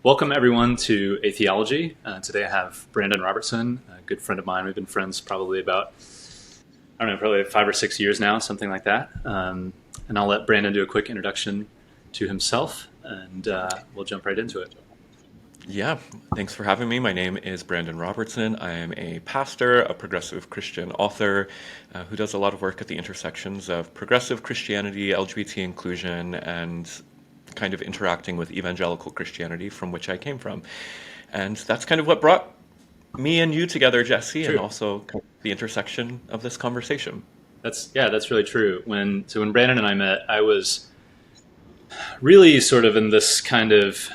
Welcome everyone to Atheology. Today I have Brandan Robertson, a good friend of mine. We've been friends probably about, probably 5 or 6 years now, something like that. And I'll let Brandan do a quick introduction to himself, and we'll jump right into it. Yeah, thanks for having me. My name is Brandan Robertson. I am a pastor, a progressive Christian author who does a lot of work at the intersections of progressive Christianity, LGBT inclusion, and kind of interacting with evangelical Christianity, from which I came from. And that's kind of what brought me and you together, Jesse, True. and also kind of the intersection of this conversation. That's really true. When Brandan and I met, I was really sort of in this kind of,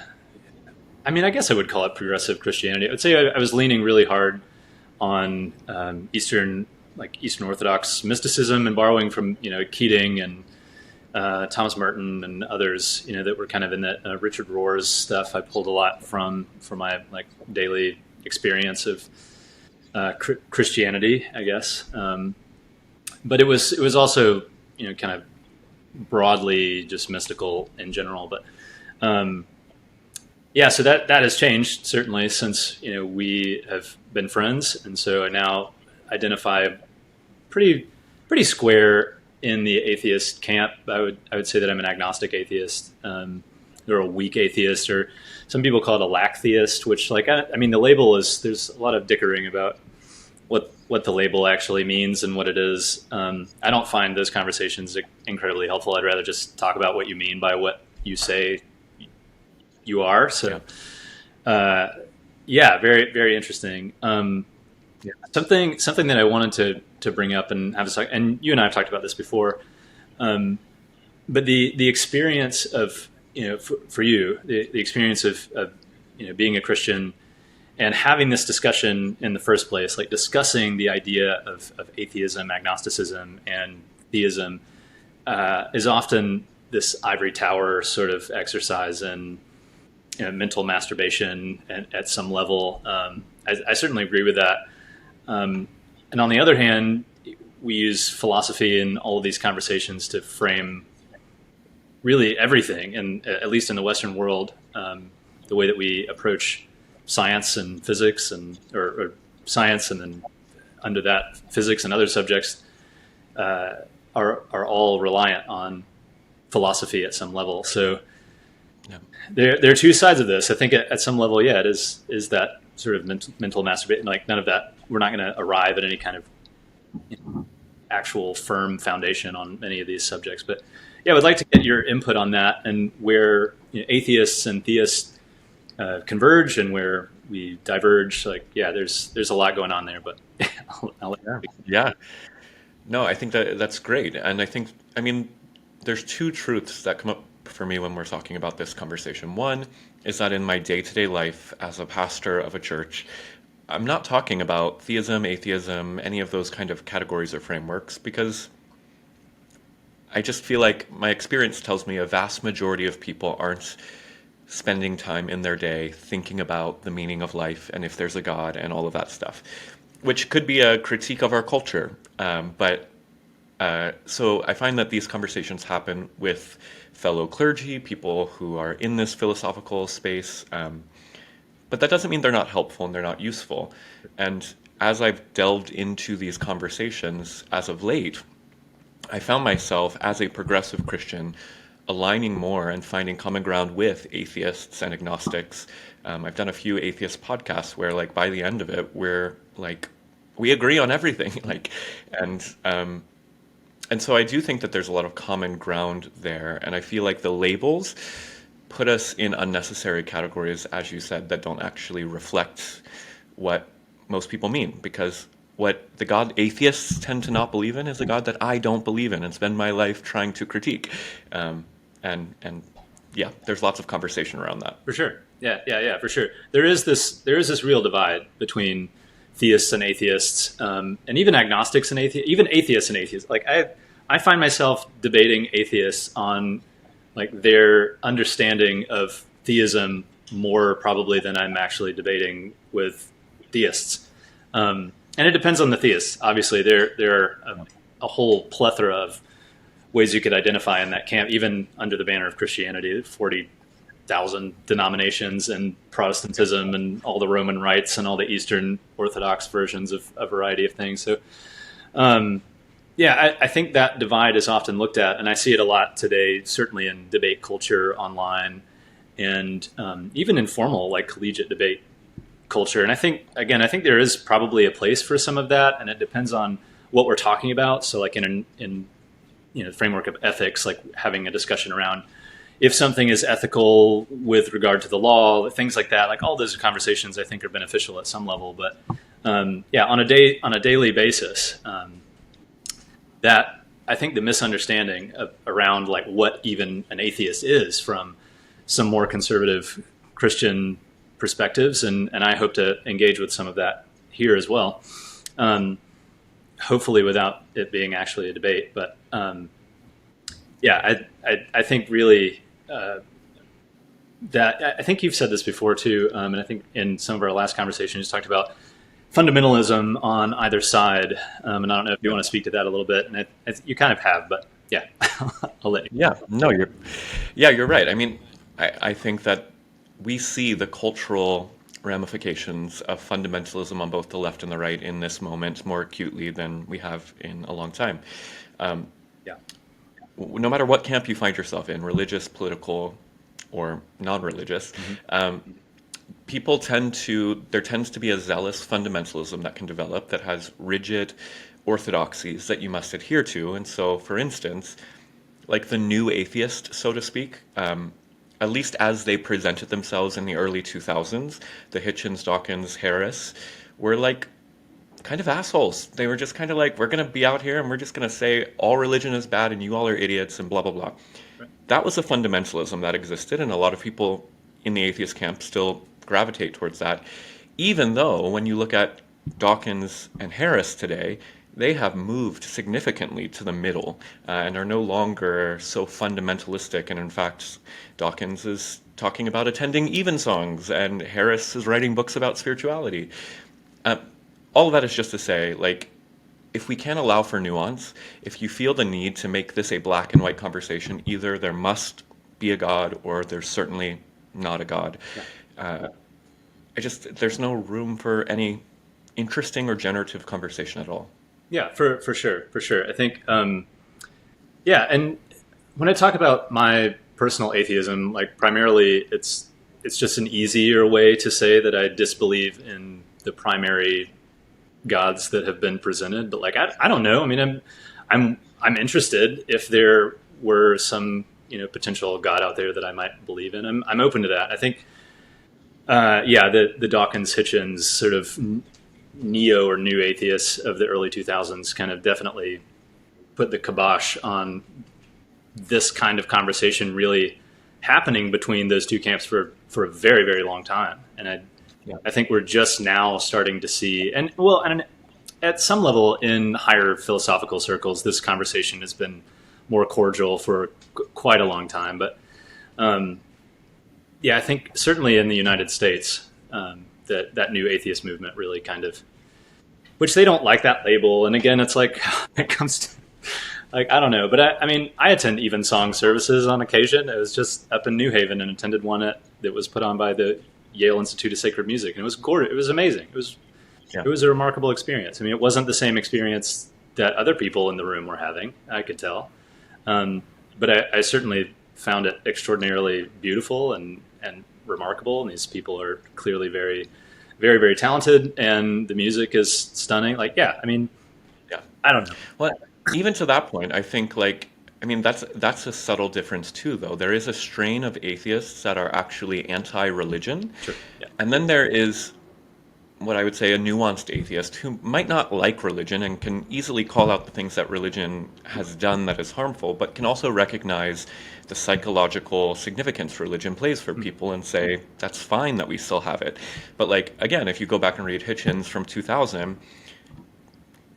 I guess I would call it progressive Christianity. I would say I was leaning really hard on Eastern Orthodox mysticism and borrowing from Keating and Thomas Merton and others, that were kind of in that Richard Rohr's stuff. I pulled a lot from my daily experience of Christianity, I guess. But it was also kind of broadly just mystical in general. But so that has changed certainly since we have been friends, and so I now identify pretty square in the atheist camp. I would say that I'm an agnostic atheist, or a weak atheist, or some people call it a lack theist, which the label is, there's a lot of dickering about what the label actually means and what it is. I don't find those conversations incredibly helpful. I'd rather just talk about what you mean by what you say you are. So, very, very interesting. Something that I wanted to bring up and have a talk, and you and I have talked about this before, but the experience of for you, the experience of being a Christian and having this discussion in the first place, like discussing the idea of atheism, agnosticism, and theism, is often this ivory tower sort of exercise in mental masturbation at some level. I certainly agree with that. And on the other hand, we use philosophy in all of these conversations to frame really everything, and at least in the Western world, the way that we approach science and physics, or science, and then under that physics and other subjects are all reliant on philosophy at some level. So there are two sides of this. I think at some level, it is that sort of mental masturbation. Like, none of that. We're not going to arrive at any kind of actual firm foundation on many of these subjects. But I would like to get your input on that, and where atheists and theists converge and where we diverge. There's a lot going on there. But I'll let you. Yeah. No, I think that's great. And I think, there's two truths that come up for me when we're talking about this conversation. One is that in my day-to-day life as a pastor of a church, I'm not talking about theism, atheism, any of those kind of categories or frameworks, because I just feel like my experience tells me a vast majority of people aren't spending time in their day thinking about the meaning of life and if there's a God and all of that stuff, which could be a critique of our culture. So I find that these conversations happen with fellow clergy, people who are in this philosophical space, but that doesn't mean they're not helpful and they're not useful. And as I've delved into these conversations as of late, I found myself, as a progressive Christian, aligning more and finding common ground with atheists and agnostics. I've done a few atheist podcasts where, by the end of it, we agree on everything. And so I do think that there's a lot of common ground there. And I feel like the labels put us in unnecessary categories, as you said, that don't actually reflect what most people mean. Because what the God atheists tend to not believe in is a God that I don't believe in and spend my life trying to critique. There's lots of conversation around that. For sure. Yeah, for sure. There is this real divide between theists and atheists, and even agnostics and atheists and atheists. I find myself debating atheists on their understanding of theism more probably than I'm actually debating with theists. And it depends on the theists. Obviously, there are a whole plethora of ways you could identify in that camp, even under the banner of Christianity, 40,000 denominations and Protestantism and all the Roman rites and all the Eastern Orthodox versions of a variety of things. So, I think that divide is often looked at, and I see it a lot today, certainly in debate culture online and even informal, like collegiate debate culture. And I think there is probably a place for some of that, and it depends on what we're talking about. So like in the framework of ethics, like having a discussion around if something is ethical with regard to the law, things like that, like all those conversations I think are beneficial at some level. But on a daily basis, that I think the misunderstanding around like what even an atheist is from some more conservative Christian perspectives, and I hope to engage with some of that here as well. Hopefully without it being actually a debate, but I think really that I think you've said this before too, and I think in some of our last conversations you talked about fundamentalism on either side, and I don't know if you want to speak to that a little bit, and you kind of have, but yeah, I'll let you. Yeah, no, you're right. I mean, I think that we see the cultural ramifications of fundamentalism on both the left and the right in this moment more acutely than we have in a long time. No matter what camp you find yourself in, religious, political, or non-religious, there tends to be a zealous fundamentalism that can develop that has rigid orthodoxies that you must adhere to. And so, for instance, like the new atheist, so to speak, at least as they presented themselves in the early 2000s, the Hitchens, Dawkins, Harris, were like kind of assholes. They were just kind of like, we're going to be out here and we're just going to say all religion is bad and you all are idiots and blah, blah, blah. Right. That was a fundamentalism that existed, and a lot of people in the atheist camp still gravitate towards that, even though when you look at Dawkins and Harris today, they have moved significantly to the middle and are no longer so fundamentalistic. And in fact, Dawkins is talking about attending evensongs, and Harris is writing books about spirituality. All of that is just to say, like, if we can't allow for nuance, if you feel the need to make this a black and white conversation, either there must be a God or there's certainly not a God. Yeah. There's no room for any interesting or generative conversation at all. Yeah, for sure. I think, and when I talk about my personal atheism, like primarily it's just an easier way to say that I disbelieve in the primary gods that have been presented. But like, I don't know. I mean, I'm interested if there were some, potential God out there that I might believe in. I'm open to that. I think, the Dawkins Hitchens sort of neo or new atheists of the early 2000s kind of definitely put the kibosh on this kind of conversation really happening between those two camps for a very, very long time. And I think we're just now starting to see, and at some level in higher philosophical circles, this conversation has been more cordial for quite a long time. But I think certainly in the United States, that new atheist movement really kind of, which they don't like that label. And again, it's like, it comes to, like, I don't know, but I attend evensong services on occasion. It was just up in New Haven and attended one that was put on by the Yale Institute of Sacred Music. And it was gorgeous. It was amazing. It was a remarkable experience. I mean, it wasn't the same experience that other people in the room were having, I could tell. But I certainly found it extraordinarily beautiful and remarkable. And these people are clearly very, very, very talented. And the music is stunning. Like, I don't know. Well, even to that point, I think that's a subtle difference too, though. There is a strain of atheists that are actually anti-religion. Sure. Yeah. And then there is what I would say a nuanced atheist who might not like religion and can easily call out the things that religion has done that is harmful, but can also recognize the psychological significance religion plays for people and say, that's fine that we still have it. But like, again, if you go back and read Hitchens from 2000,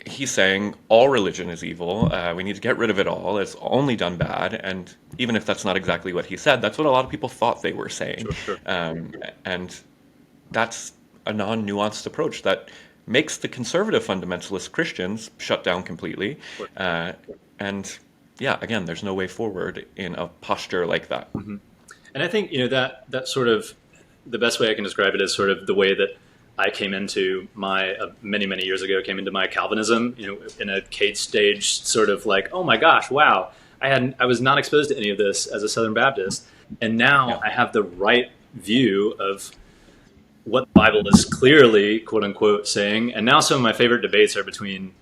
he's saying all religion is evil. We need to get rid of it all. It's only done bad. And even if that's not exactly what he said, that's what a lot of people thought they were saying. Sure. And that's a non-nuanced approach that makes the conservative fundamentalist Christians shut down completely. And yeah, again, there's no way forward in a posture like that. Mm-hmm. And I think, that sort of, the best way I can describe it is sort of the way that I came into my, many, many years ago, came into my Calvinism, in a Cade stage sort of like, oh my gosh, wow, I was not exposed to any of this as a Southern Baptist. And now I have the right view of what the Bible is clearly, quote unquote, saying. And now some of my favorite debates are between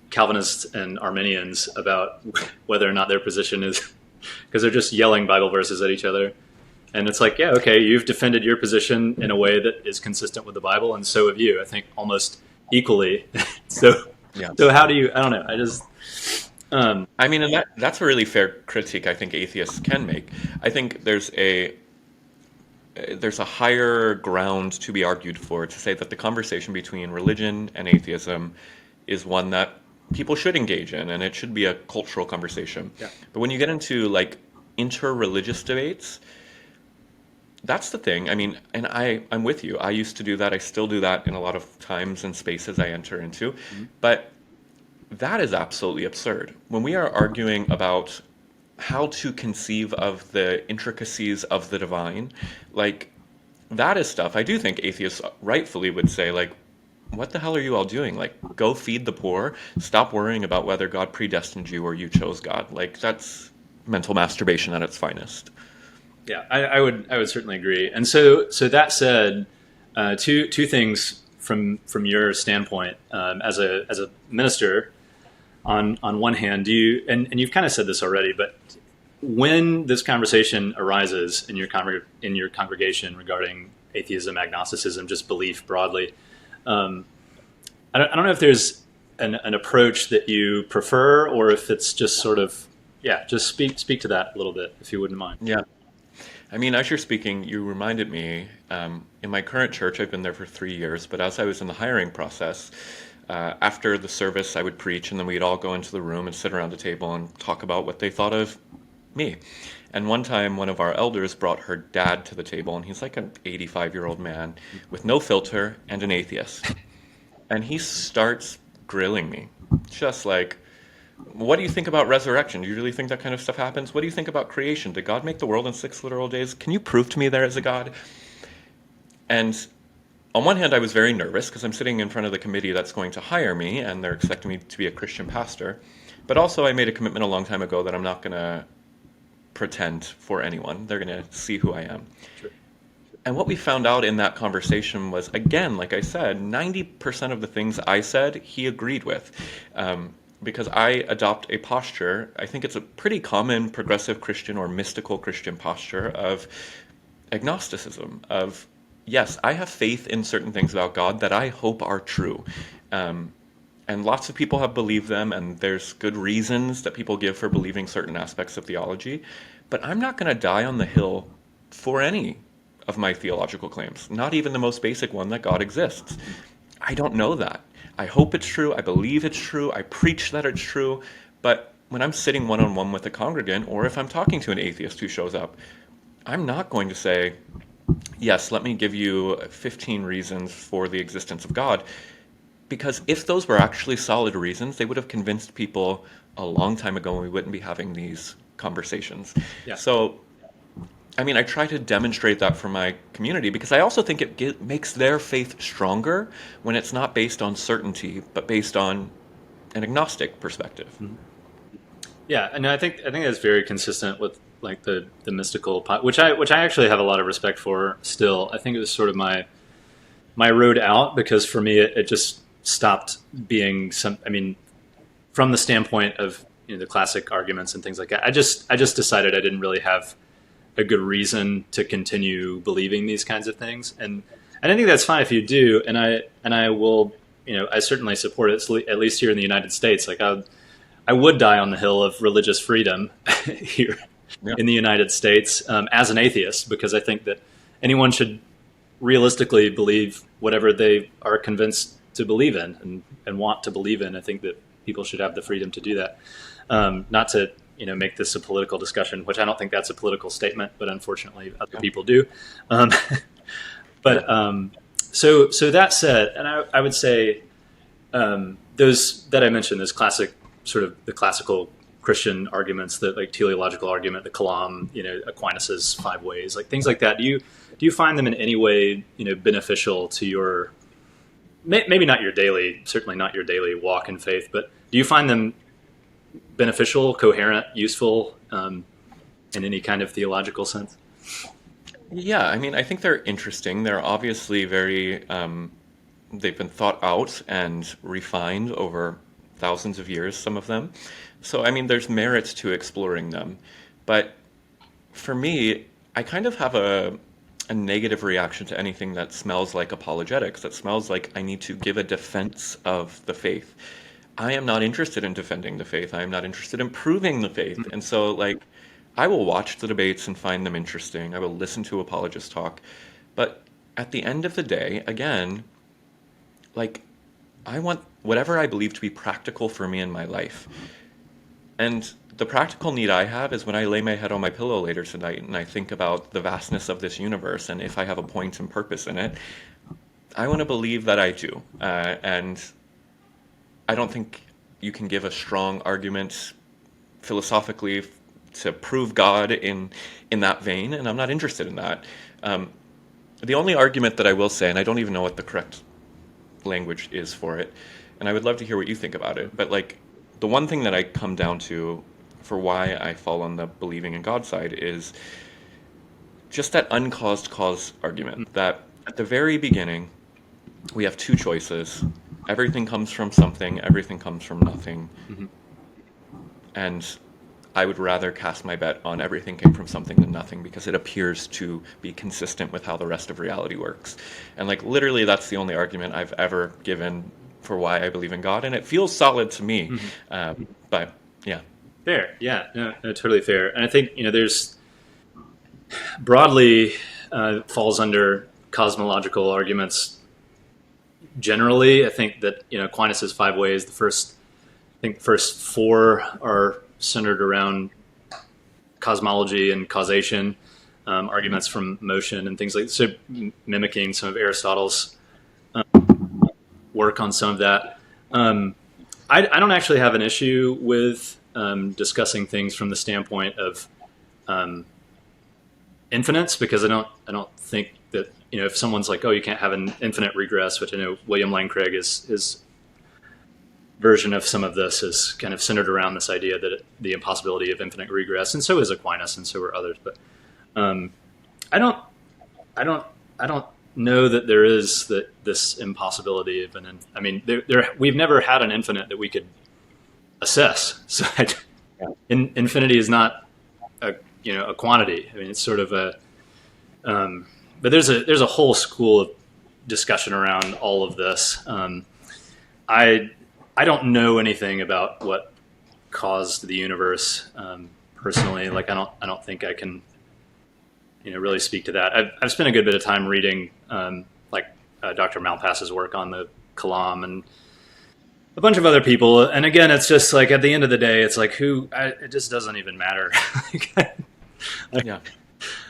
Calvinists and Arminians about whether or not their position is, because they're just yelling Bible verses at each other. And it's like, yeah, okay, you've defended your position in a way that is consistent with the Bible, and so have you, I think, almost equally. So how do you, I don't know, I just... I mean, and that's a really fair critique I think atheists can make. I think there's a higher ground to be argued for to say that the conversation between religion and atheism is one that people should engage in, and it should be a cultural conversation. Yeah. But when you get into like inter-religious debates, that's the thing. I mean, and I'm with you. I used to do that. I still do that in a lot of times and spaces I enter into. Mm-hmm. But that is absolutely absurd. When we are arguing about how to conceive of the intricacies of the divine, like, that is stuff I do think atheists rightfully would say, like, what the hell are you all doing? Like, go feed the poor. Stop worrying about whether God predestined you or you chose God. Like, that's mental masturbation at its finest. Yeah, I would certainly agree. And so that said, two things from your standpoint, as a minister. On one hand, and you've kind of said this already, but when this conversation arises in your congregation regarding atheism, agnosticism, just belief broadly, I don't know if there's an approach that you prefer, or if it's just sort of, just speak to that a little bit, if you wouldn't mind. Yeah. I mean, as you're speaking, you reminded me, in my current church, I've been there for 3 years, but as I was in the hiring process, after the service, I would preach, and then we'd all go into the room and sit around the table and talk about what they thought of me. And one time, one of our elders brought her dad to the table, and he's like an 85-year-old man with no filter and an atheist. And he starts grilling me, just like, what do you think about resurrection? Do you really think that kind of stuff happens? What do you think about creation? Did God make the world in 6 literal days? Can you prove to me there is a God? And on one hand, I was very nervous because I'm sitting in front of the committee that's going to hire me, and they're expecting me to be a Christian pastor. But also, I made a commitment a long time ago that I'm not going to pretend for anyone. They're going to see who I am. Sure. And what we found out in that conversation was, again, like I said, 90% of the things I said, he agreed with. Because I adopt a posture, I think it's a pretty common progressive Christian or mystical Christian posture of agnosticism, of, yes, I have faith in certain things about God that I hope are true. And lots of people have believed them, and there's good reasons that people give for believing certain aspects of theology. But I'm not going to die on the hill for any of my theological claims, not even the most basic one that God exists. I don't know that. I hope it's true. I believe it's true. I preach that it's true. But when I'm sitting one-on-one with a congregant, or if I'm talking to an atheist who shows up, I'm not going to say, yes, let me give you 15 reasons for the existence of God. Because if those were actually solid reasons, they would have convinced people a long time ago, and we wouldn't be having these conversations. Yeah. So, I mean, I try to demonstrate that for my community, because I also think it makes their faith stronger when it's not based on certainty, but based on an agnostic perspective. Mm-hmm. Yeah, and I think that's very consistent with like the mystical, which I actually have a lot of respect for still. I think it was sort of my road out, because for me it just stopped being from the standpoint of the classic arguments and things like that. I just decided I didn't really have a good reason to continue believing these kinds of things, and I think that's fine if you do, and I will, I certainly support it, at least here in the United States. Like I would die on the hill of religious freedom here in the United States, as an atheist, because I think that anyone should realistically believe whatever they are convinced to believe in and want to believe in. I think that people should have the freedom to do that. Not to make this a political discussion, which I don't think that's a political statement, but unfortunately other people do. So that said, and I would say those that I mentioned, those classic sort of the classical Christian arguments, that like teleological argument, the Kalam, Aquinas's five ways, like things like that. Do you find them in any way, beneficial to your, maybe not your daily, certainly not your daily walk in faith, but do you find them beneficial, coherent, useful in any kind of theological sense? Yeah, I mean, I think they're interesting. They're obviously very, they've been thought out and refined over thousands of years, some of them. So, I mean, there's merit to exploring them. But for me, I kind of have a negative reaction to anything that smells like apologetics, that smells like I need to give a defense of the faith. I am not interested in defending the faith. I am not interested in proving the faith. And so, like, I will watch the debates and find them interesting. I will listen to apologists talk. But at the end of the day, again, like, I want whatever I believe to be practical for me in my life. And the practical need I have is when I lay my head on my pillow later tonight and I think about the vastness of this universe and if I have a point and purpose in it, I want to believe that I do. And I don't think you can give a strong argument philosophically to prove God in that vein, and I'm not interested in that. The only argument that I will say, and I don't even know what the correct language is for it, and I would love to hear what you think about it, but like the one thing that I come down to for why I fall on the believing in God side is just that uncaused cause argument, that at the very beginning we have two choices. Everything comes from something, everything comes from nothing. Mm-hmm. And I would rather cast my bet on everything came from something than nothing because it appears to be consistent with how the rest of reality works. And like literally that's the only argument I've ever given for why I believe in God, and it feels solid to me. Mm-hmm. But yeah. Fair. Yeah, no, totally fair. And I think, there's broadly falls under cosmological arguments generally. I think that, Aquinas' five ways, the first four are centered around cosmology and causation, arguments from motion and things like so, mimicking some of Aristotle's work on some of that. I don't actually have an issue with discussing things from the standpoint of infinites, because I don't think that if someone's like, oh, you can't have an infinite regress, which I know William Lane Craig his version of some of this is kind of centered around this idea that the impossibility of infinite regress, and so is Aquinas, and so are others. But I don't know that there is this impossibility of I mean, we've never had an infinite that we could assess. So infinity is not a quantity. I mean, it's sort of but there's a whole school of discussion around all of this. I don't know anything about what caused the universe personally. Like I don't think I can really speak to that. I've spent a good bit of time reading Dr. Malpass's work on the Kalam and a bunch of other people. And again, it's just like at the end of the day, it's like it just doesn't even matter. Yeah.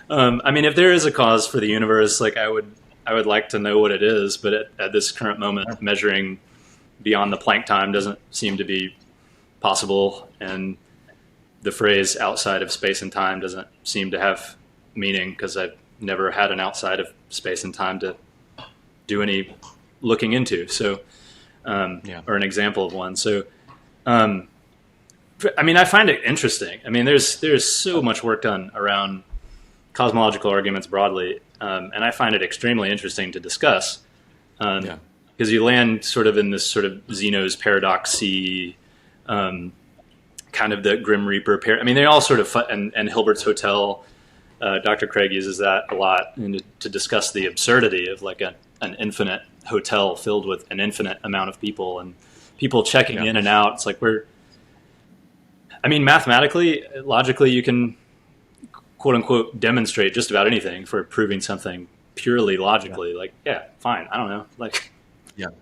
I mean, if there is a cause for the universe, like I would like to know what it is, but at this current moment, measuring beyond the Planck time doesn't seem to be possible, and the phrase outside of space and time doesn't seem to have meaning because I've never had an outside of space and time to do any looking into. So, or an example of one. So, I mean, I find it interesting. I mean, there's so much work done around cosmological arguments broadly, and I find it extremely interesting to discuss. Because you land sort of in this sort of Zeno's paradox-y, kind of the Grim Reaper. I mean, they all sort of, and Hilbert's Hotel, Dr. Craig uses that a lot to discuss the absurdity of like an infinite hotel filled with an infinite amount of people and people checking in and out. It's like mathematically, logically, you can quote unquote demonstrate just about anything for proving something purely logically. Like, fine. I don't know. Like,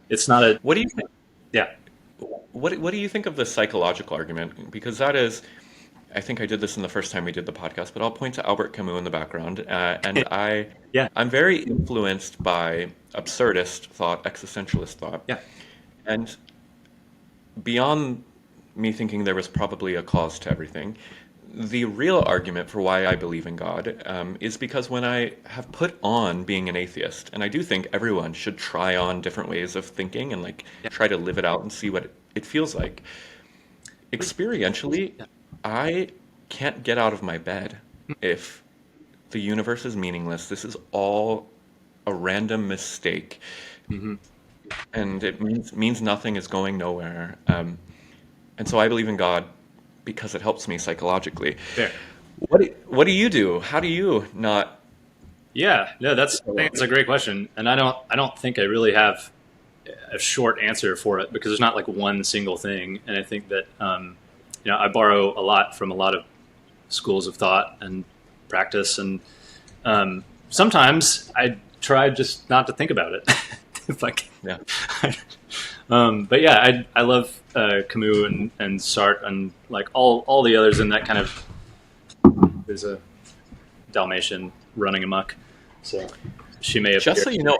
it's not a. What do you think? Yeah. What do you think of the psychological argument? Because that is, I think I did this in the first time we did the podcast, but I'll point to Albert Camus in the background. And Yeah. I'm very influenced by absurdist thought, existentialist thought. Yeah. And beyond me thinking there was probably a cause to everything, the real argument for why I believe in God is because when I have put on being an atheist, and I do think everyone should try on different ways of thinking and like try to live it out and see what it feels like. Experientially, I can't get out of my bed if the universe is meaningless. This is all a random mistake, and it means nothing, is going nowhere. And so I believe in God because it helps me psychologically. Fair. What do you do? How do you not? Yeah, no, I think that's a great question, and I don't think I really have a short answer for it because there's not like one single thing, and I think that I borrow a lot from a lot of schools of thought and practice, and sometimes I try just not to think about it if I can. Yeah. But yeah, I love Camus and Sartre and like all the others in that kind of. There's a Dalmatian running amok, so she may have. Just so you know,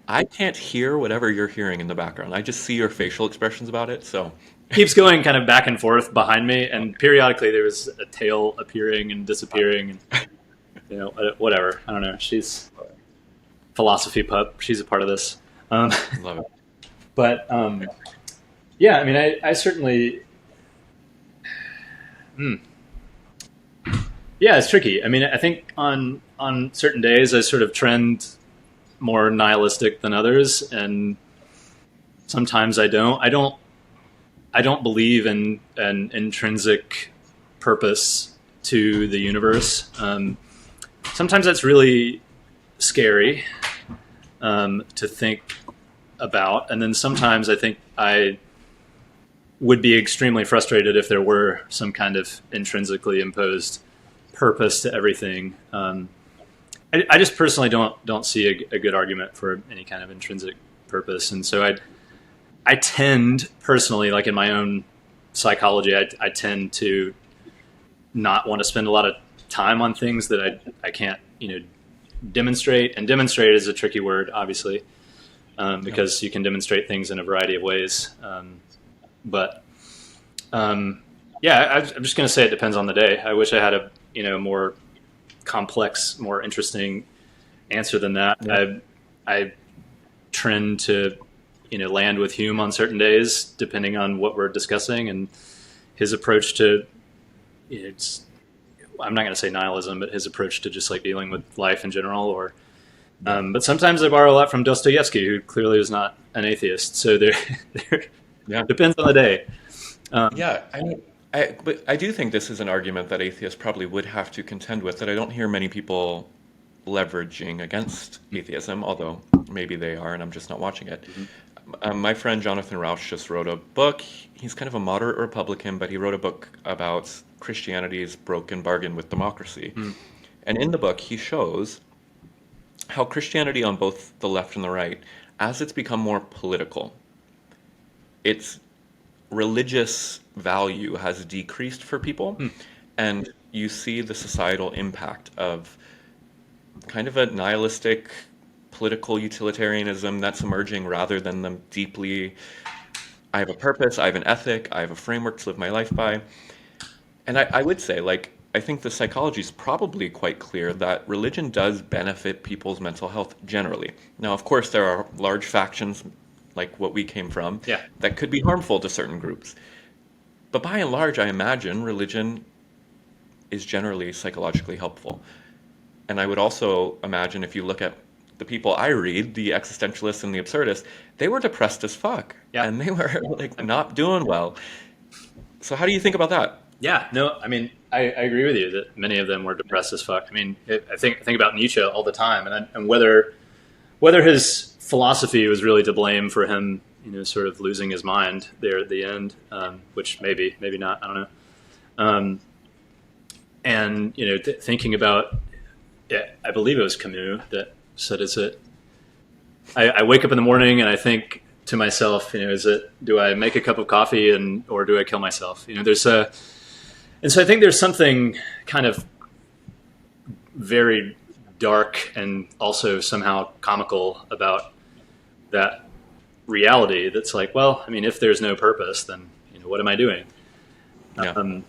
I can't hear whatever you're hearing in the background. I just see your facial expressions about it. So keeps going kind of back and forth behind me, and periodically there was a tail appearing and disappearing, and whatever. I don't know. She's philosophy pup. She's a part of this. Love it. But yeah, I mean, I certainly. Yeah, it's tricky. I mean, I think on certain days I sort of trend more nihilistic than others, and sometimes I don't. I don't believe in an intrinsic purpose to the universe. Sometimes that's really scary to think about, and then sometimes I think I would be extremely frustrated if there were some kind of intrinsically imposed purpose to everything. I just personally don't see a good argument for any kind of intrinsic purpose, and so I tend personally, like in my own psychology, I tend to not want to spend a lot of time on things that I can't demonstrate, and demonstrate is a tricky word, obviously, because you can demonstrate things in a variety of ways. Yeah, I'm just going to say it depends on the day. I wish I had a more complex, more interesting answer than that. Yeah. I trend to land with Hume on certain days, depending on what we're discussing, and his approach to I'm not going to say nihilism, but his approach to just like dealing with life in general. Or but sometimes I borrow a lot from Dostoevsky, who clearly is not an atheist. So there depends on the day. But I do think this is an argument that atheists probably would have to contend with that I don't hear many people leveraging against atheism, although maybe they are and I'm just not watching it. My friend Jonathan Rauch just wrote a book. He's kind of a moderate Republican, but he wrote a book about Christianity's broken bargain with democracy. And in the book, he shows how Christianity on both the left and the right, as it's become more political, its religious value has decreased for people, and you see the societal impact of kind of a nihilistic political utilitarianism that's emerging, rather than the deeply, I have a purpose, I have an ethic, I have a framework to live my life by. And I would say, I think the psychology is probably quite clear that religion does benefit people's mental health generally. Now, of course, there are large factions like what we came from that could be harmful to certain groups. But by and large, I imagine religion is generally psychologically helpful. And I would also imagine, if you look at the people I read, the existentialists and the absurdists, they were depressed as fuck. Yeah. And they were not doing well. So how do you think about that? Yeah, no, I mean, I agree with you that many of them were depressed as fuck. I mean, I think about Nietzsche all the time, and whether his philosophy was really to blame for him, sort of losing his mind there at the end, which maybe not, I don't know. And thinking about, I believe it was Camus that said, I wake up in the morning and I think to myself, do I make a cup of coffee or do I kill myself? There's And so I think there's something kind of very dark and also somehow comical about that reality that's like, well, I mean, if there's no purpose, then, what am I doing? Yeah.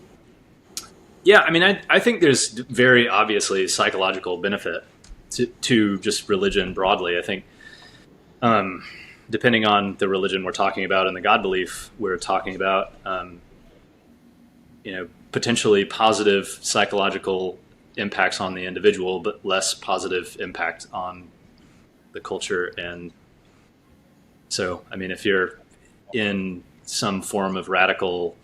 Yeah, I mean, I think there's very obviously psychological benefit to just religion broadly. I think depending on the religion we're talking about and the God belief we're talking about, potentially positive psychological impacts on the individual, but less positive impact on the culture. And so, I mean, if you're in some form of radical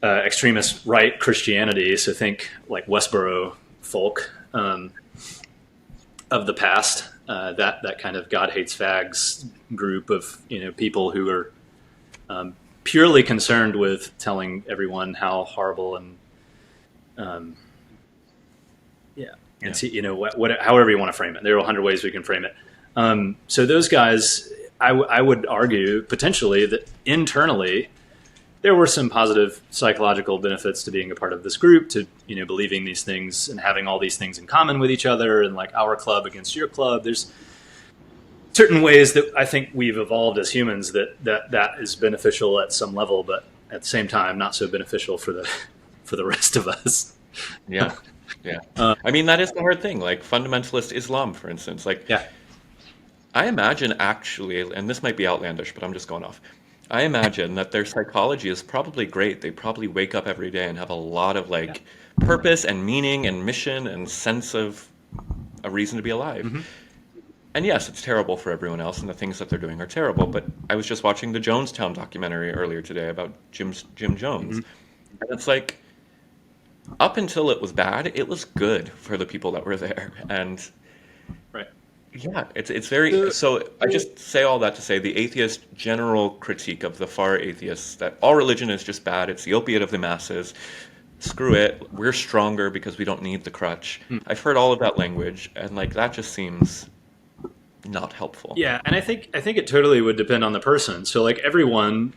extremist right Christianity, so think like Westboro folk of the past, that kind of God hates fags group of people who are purely concerned with telling everyone how horrible and and see, however you want to frame it. There are 100 ways we can frame it. So those guys, I would argue potentially that internally there were some positive psychological benefits to being a part of this group, to believing these things and having all these things in common with each other, and like our club against your club. There's certain ways that I think we've evolved as humans that is beneficial at some level, but at the same time not so beneficial for the rest of us. Yeah. Yeah. I mean, that is the hard thing. Like fundamentalist Islam, for instance. Like, Yeah. I imagine actually, and this might be outlandish, but I'm just going off. I imagine that their psychology is probably great. They probably wake up every day and have a lot of purpose and meaning and mission and sense of a reason to be alive. Mm-hmm. And yes, it's terrible for everyone else, and the things that they're doing are terrible. But I was just watching the Jonestown documentary earlier today about Jim Jones, and it's like, up until it was bad, it was good for the people that were there. And Right. yeah, it's very, so I just say all that to say the atheist general critique of the far atheists, that all religion is just bad, it's the opiate of the masses, screw it, we're stronger because we don't need the crutch. I've heard all of that language, and that just seems not helpful. Yeah, and I think it totally would depend on the person. So everyone,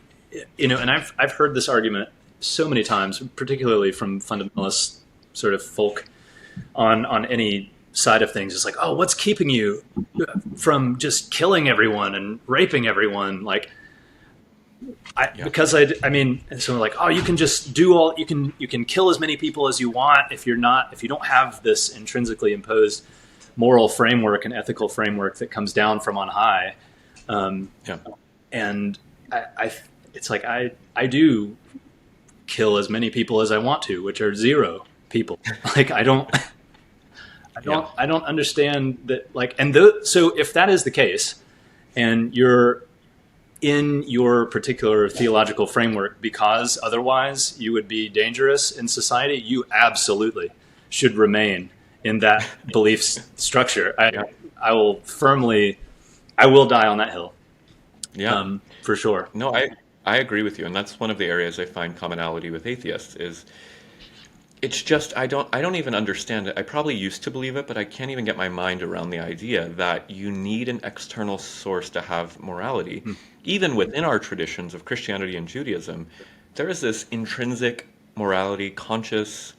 and I've heard this argument so many times, particularly from fundamentalist sort of folk on any side of things. It's like, oh, what's keeping you from just killing everyone and raping everyone? Because I mean, so oh, you can just do all, you can kill as many people as you want if you don't have this intrinsically imposed moral framework and ethical framework that comes down from on high. And it's like, I do kill as many people as I want to, which are 0 people. I don't understand that. So if that is the case, and you're in your particular theological framework because otherwise you would be dangerous in society, you absolutely should remain in that belief structure. I will die on that hill. Yeah, for sure. No, I agree with you, and that's one of the areas I find commonality with atheists is it's just I don't even understand it. I probably used to believe it, but I can't even get my mind around the idea that you need an external source to have morality. Even within our traditions of Christianity and Judaism, there is this intrinsic morality, conscience,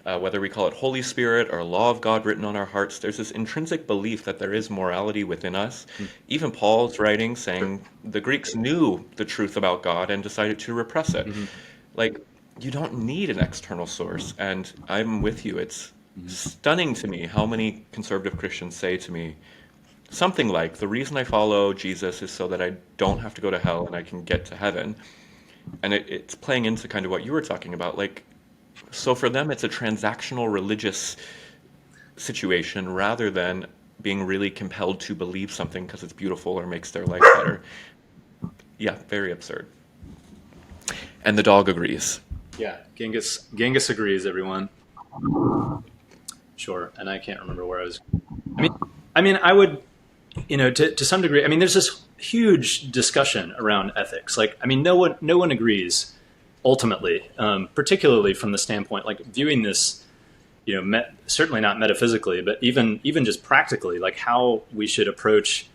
whether we call it Holy Spirit or law of God written on our hearts. There's this intrinsic belief that there is morality within us. Even Paul's writing saying the Greeks knew the truth about God and decided to repress it. You don't need an external source. And I'm with you. It's stunning to me how many conservative Christians say to me something like, the reason I follow Jesus is so that I don't have to go to hell and I can get to heaven. And it's playing into kind of what you were talking about. So for them, it's a transactional religious situation rather than being really compelled to believe something because it's beautiful or makes their life better. Yeah, very absurd. And the dog agrees. Yeah, Genghis agrees, everyone. Sure, and I can't remember where I was. I mean, I would, to some degree. I mean, there's this huge discussion around ethics. No one agrees ultimately, particularly from the standpoint viewing this, certainly not metaphysically, but even just practically, how we should approach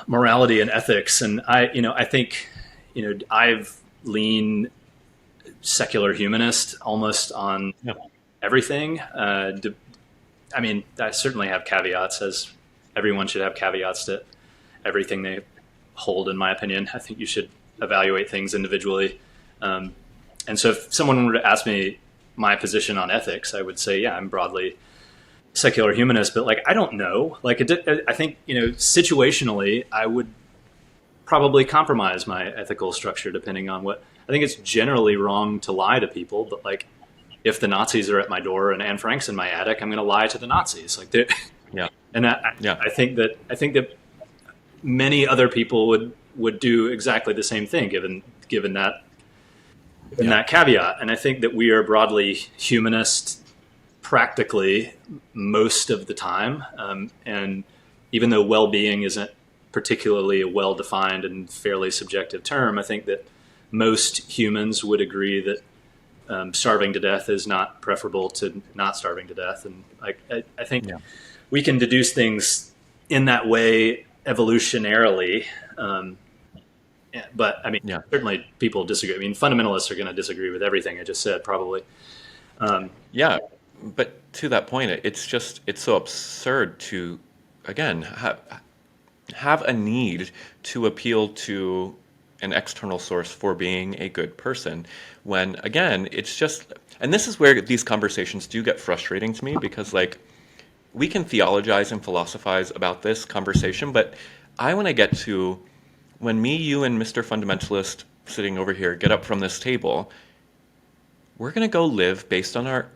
morality and ethics. And I think, I've leaned secular humanist almost on Yeah. everything. I mean, I certainly have caveats, as everyone should have caveats to everything they hold, in my opinion. I think you should evaluate things individually. Um, and so if someone were to ask me my position on ethics, I would say, yeah, I'm broadly secular humanist, but like, I don't know. Like, I think, situationally, I would probably compromise my ethical structure depending on what. I think it's generally wrong to lie to people, but like, if the Nazis are at my door and Anne Frank's in my attic, I'm going to lie to the Nazis. Like, Yeah. and Yeah. I think that many other people would do exactly the same thing, given that Yeah. caveat. And I think that we are broadly humanist, practically most of the time. And even though well-being isn't particularly a well-defined and fairly subjective term, I think that most humans would agree that starving to death is not preferable to not starving to death. And I think Yeah. we can deduce things in that way evolutionarily. But I mean, Yeah. certainly people disagree. I mean, fundamentalists are going to disagree with everything I just said, probably. Yeah, but to that point, it's so absurd to, again, have a need to appeal to an external source for being a good person, when, again, it's just, and this is where these conversations do get frustrating to me, because, like, we can theologize and philosophize about this conversation, but I want to get to when me, you, and Mr. Fundamentalist sitting over here get up from this table, we're going to go live based on our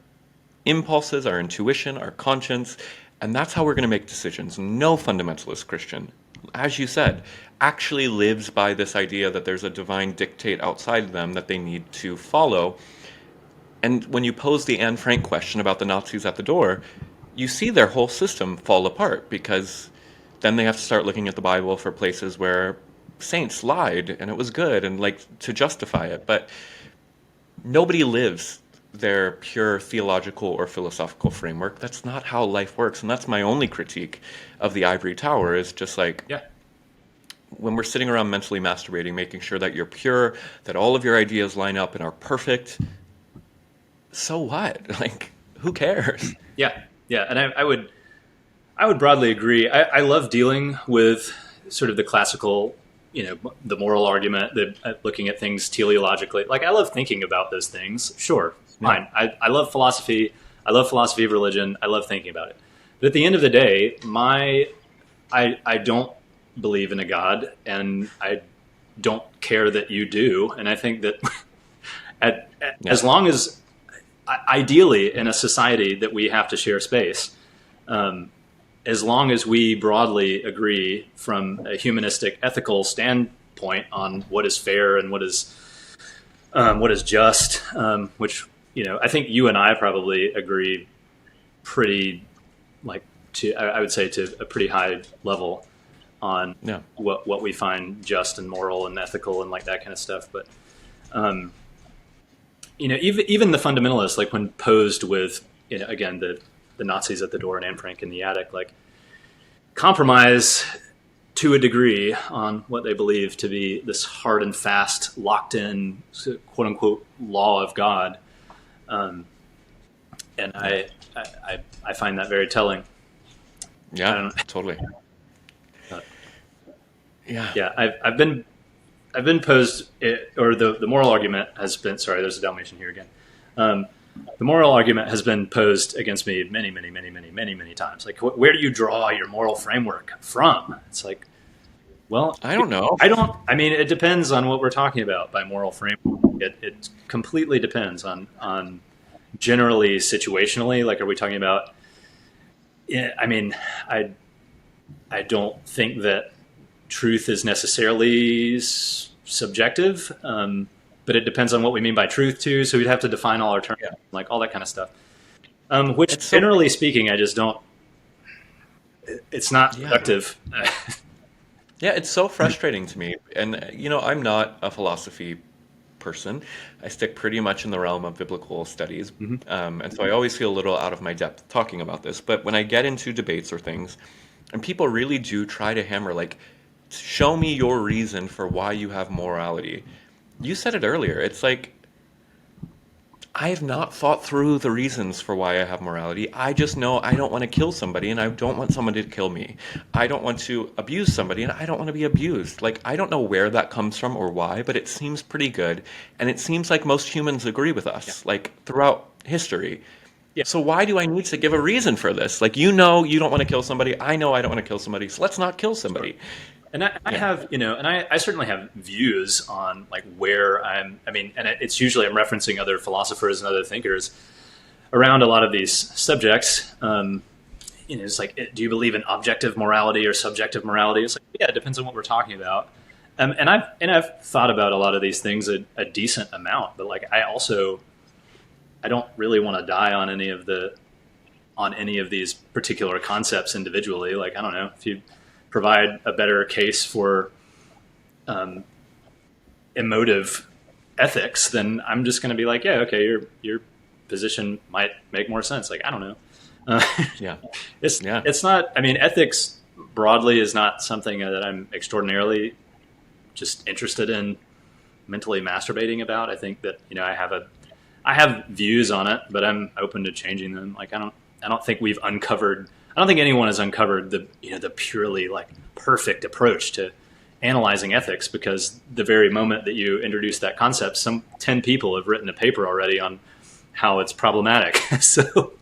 impulses, our intuition, our conscience, and that's how we're going to make decisions. No fundamentalist Christian, as you said, actually lives by this idea that there's a divine dictate outside of them that they need to follow. And when you pose the Anne Frank question about the Nazis at the door, you see their whole system fall apart, because then they have to start looking at the Bible for places where saints lied and it was good, and like to justify it. But nobody lives their pure theological or philosophical framework. That's not how life works. And that's my only critique of the ivory tower, is just like, Yeah. when we're sitting around mentally masturbating, making sure that you're pure, that all of your ideas line up and are perfect. So what? Like, who cares? Yeah. Yeah. And I would broadly agree. I love dealing with sort of the classical, the moral argument, looking at things teleologically. Like, I love thinking about those things. Sure, fine. I love philosophy. I love philosophy of religion. I love thinking about it. But at the end of the day, I don't believe in a God, and I don't care that you do. And I think that as long as, ideally, in a society that we have to share space, as long as we broadly agree from a humanistic, ethical standpoint on what is fair and what is just, which I think you and I probably agree pretty, like, I would say to a pretty high level on what we find just and moral and ethical and like that kind of stuff. But even the fundamentalists, like when posed with again the Nazis at the door and Anne Frank in the attic, like, compromise to a degree on what they believe to be this hard and fast, locked in, quote unquote, law of God. And I find that very telling. Yeah, totally. Yeah, I've been posed, or the moral argument has been. Sorry, there's a Dalmatian here again. The moral argument has been posed against me many times. Like, where do you draw your moral framework from? It's like, well, I don't know. I mean, it depends on what we're talking about by moral framework. It completely depends on generally situationally. Like, are we talking about? I mean, I don't think that truth is necessarily subjective. But it depends on what we mean by truth too. So we'd have to define all our terms, like all that kind of stuff. Which, generally speaking, I just don't. It's not productive. Yeah, it's so frustrating to me. And I'm not a philosophy person. I stick pretty much in the realm of biblical studies, and so I always feel a little out of my depth talking about this. But when I get into debates or things, and people really do try to hammer, like, show me your reason for why you have morality. You said it earlier. It's like, I have not thought through the reasons for why I have morality. I just know I don't want to kill somebody and I don't want somebody to kill me. I don't want to abuse somebody and I don't want to be abused. Like, I don't know where that comes from or why, but it seems pretty good. And it seems like most humans agree with us, like throughout history. Yeah. So why do I need to give a reason for this? Like, you know, you don't want to kill somebody. I know I don't want to kill somebody. So let's not kill somebody. And I have, and I certainly have views on like where and it's usually I'm referencing other philosophers and other thinkers around a lot of these subjects. It's like, do you believe in objective morality or subjective morality? It's like, yeah, it depends on what we're talking about. And I've thought about a lot of these things a decent amount, but like I don't really want to die on any of these particular concepts individually. Like, I don't know, if you provide a better case for emotive ethics, then I'm just going to be like, yeah, okay, your position might make more sense. Like, I don't know. It's not. I mean, ethics broadly is not something that I'm extraordinarily just interested in mentally masturbating about. I think that I have views on it, but I'm open to changing them. Like, I don't think we've uncovered. I don't think anyone has uncovered the purely like perfect approach to analyzing ethics, because the very moment that you introduce that concept, some 10 people have written a paper already on how it's problematic. So